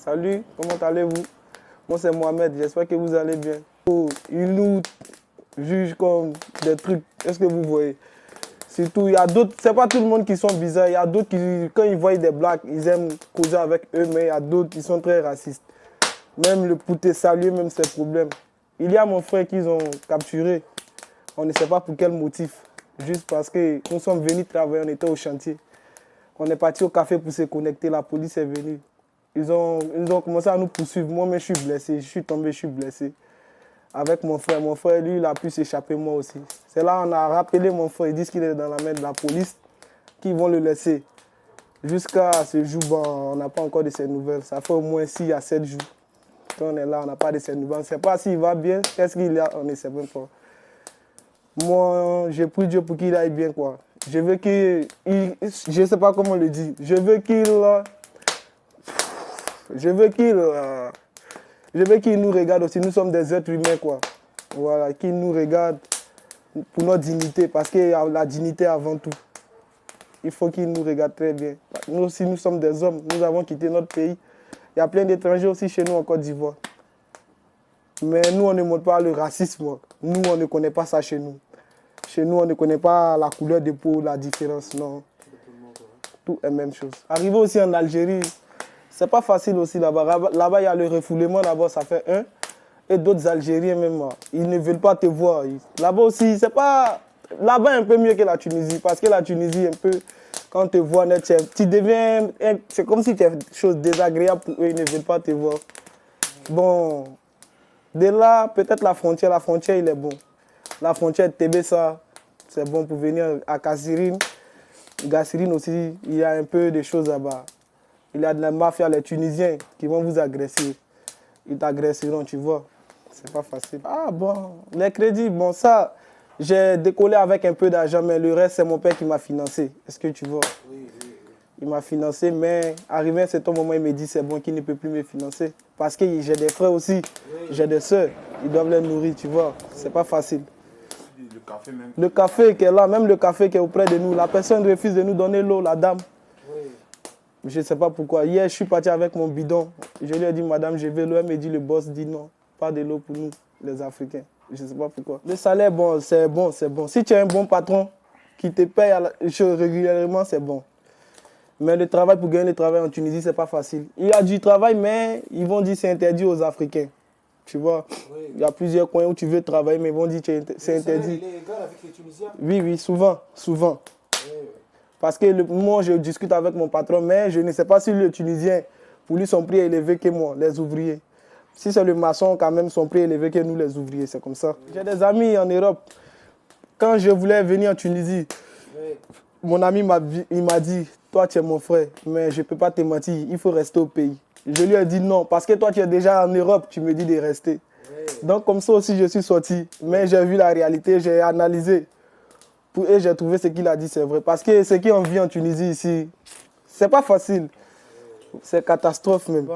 Salut, comment allez-vous? Moi c'est Mohamed, j'espère que vous allez bien. Oh, ils nous jugent comme des trucs, est-ce que vous voyez? Surtout, il y a d'autres, c'est pas tout le monde qui sont bizarres, il y a d'autres qui, quand ils voient des blagues, ils aiment causer avec eux, mais il y a d'autres qui sont très racistes. Même le pour te saluer, même c'est problème. Il y a mon frère qu'ils ont capturé, on ne sait pas pour quel motif, juste parce que nous sommes venus travailler, on était au chantier. On est parti au café pour se connecter, la police est venue. Ils ont commencé à nous poursuivre. Moi-même, je suis blessé. Je suis tombé, je suis blessé. Avec mon frère. Mon frère, lui, il a pu s'échapper, moi aussi. C'est là qu'on a rappelé mon frère. Ils disent qu'il est dans la main de la police, qu'ils vont le laisser. Jusqu'à ce jour, bon, on n'a pas encore de ses nouvelles. Ça fait au moins 6 à 7 jours. Quand on est là, on n'a pas de ses nouvelles. On ne sait pas s'il va bien. Qu'est-ce qu'il a, on ne sait même pas. Moi, j'ai prié Dieu pour qu'il aille bien, quoi. Je veux qu'il... Je ne sais pas comment le dire. Je veux qu'il nous regarde aussi. Nous sommes des êtres humains, quoi. Voilà, qu'il nous regarde pour notre dignité, parce qu'il y a la dignité avant tout. Il faut qu'il nous regarde très bien. Nous aussi, nous sommes des hommes. Nous avons quitté notre pays. Il y a plein d'étrangers aussi chez nous en Côte d'Ivoire. Mais nous, on ne montre pas le racisme. Nous, on ne connaît pas ça chez nous. Chez nous, on ne connaît pas la couleur de peau, la différence, non. Tout est la même chose. Arriver aussi en Algérie, c'est pas facile aussi là-bas. Là-bas, il y a le refoulement, d'abord, ça fait un. Et d'autres Algériens même, ils ne veulent pas te voir. Là-bas aussi, c'est pas... Là-bas, un peu mieux que la Tunisie. Parce que la Tunisie, un peu, quand on te voit net, tu deviens... C'est comme si tu es une chose désagréable pour eux, ils ne veulent pas te voir. Bon, de là, peut-être la frontière, il est bon. La frontière de Tébessa, c'est bon pour venir à Gassirine. Gassirine aussi, il y a un peu de choses là-bas. Il y a de la mafia, les Tunisiens qui vont vous agresser. Ils t'agresseront, tu vois. C'est pas facile. Ah bon, les crédits, bon ça, j'ai décollé avec un peu d'argent, mais le reste, c'est mon père qui m'a financé. Est-ce que tu vois? Oui. Il m'a financé, mais arrivé à un certain moment, il me dit c'est bon qu'il ne peut plus me financer. Parce que j'ai des frères aussi, j'ai des soeurs, ils doivent les nourrir, tu vois. C'est pas facile. Le café même. Le café qui est là, même le café qui est auprès de nous, la personne refuse de nous donner l'eau, la dame. Oui. Je ne sais pas pourquoi. Hier, je suis parti avec mon bidon. Je lui ai dit, madame, je veux l'eau. Elle me dit, le boss dit non, pas de l'eau pour nous, les Africains. Je ne sais pas pourquoi. Le salaire, bon, c'est bon, c'est bon. Si tu as un bon patron qui te paye régulièrement, c'est bon. Mais le travail, pour gagner le travail en Tunisie, ce n'est pas facile. Il y a du travail, mais ils vont dire que c'est interdit aux Africains. Tu vois, oui. Il y a plusieurs coins où tu veux travailler, mais ils vont dire que c'est interdit. Il est égal avec les Tunisiens? Oui, souvent. Oui. Parce que moi, je discute avec mon patron, mais je ne sais pas si le Tunisien, pour lui, son prix est élevé que moi, les ouvriers. Si c'est le maçon, quand même, son prix est élevé que nous, les ouvriers, c'est comme ça. Oui. J'ai des amis en Europe. Quand je voulais venir en Tunisie, oui. Mon ami m'a dit, toi, tu es mon frère, mais je ne peux pas te mentir, il faut rester au pays. Je lui ai dit non, parce que toi, tu es déjà en Europe, tu me dis de rester. Oui. Donc, comme ça aussi, je suis sorti. Mais j'ai vu la réalité, j'ai analysé. Et j'ai trouvé ce qu'il a dit, c'est vrai. Parce que ce qu'on vit en Tunisie ici, c'est pas facile. C'est catastrophe même.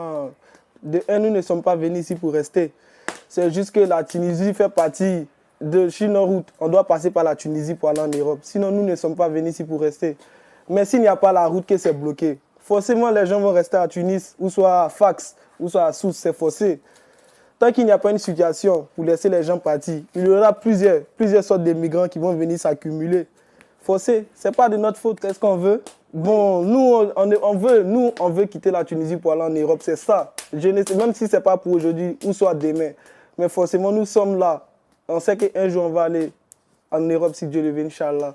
De un, nous ne sommes pas venus ici pour rester. C'est juste que la Tunisie fait partie de Chine route. On doit passer par la Tunisie pour aller en Europe. Sinon, nous ne sommes pas venus ici pour rester. Mais s'il n'y a pas la route, que c'est bloqué. Forcément, les gens vont rester à Tunis, ou soit à Fax, ou soit à Sousse, c'est forcé. Tant qu'il n'y a pas une situation pour laisser les gens partir, il y aura plusieurs sortes de migrants qui vont venir s'accumuler. Forcé, ce n'est pas de notre faute. Qu'est-ce qu'on veut? Bon, nous, on veut quitter la Tunisie pour aller en Europe, c'est ça. Même si ce n'est pas pour aujourd'hui, ou soit demain. Mais forcément, nous sommes là. On sait qu'un jour, on va aller en Europe si Dieu le veut, Inch'Allah.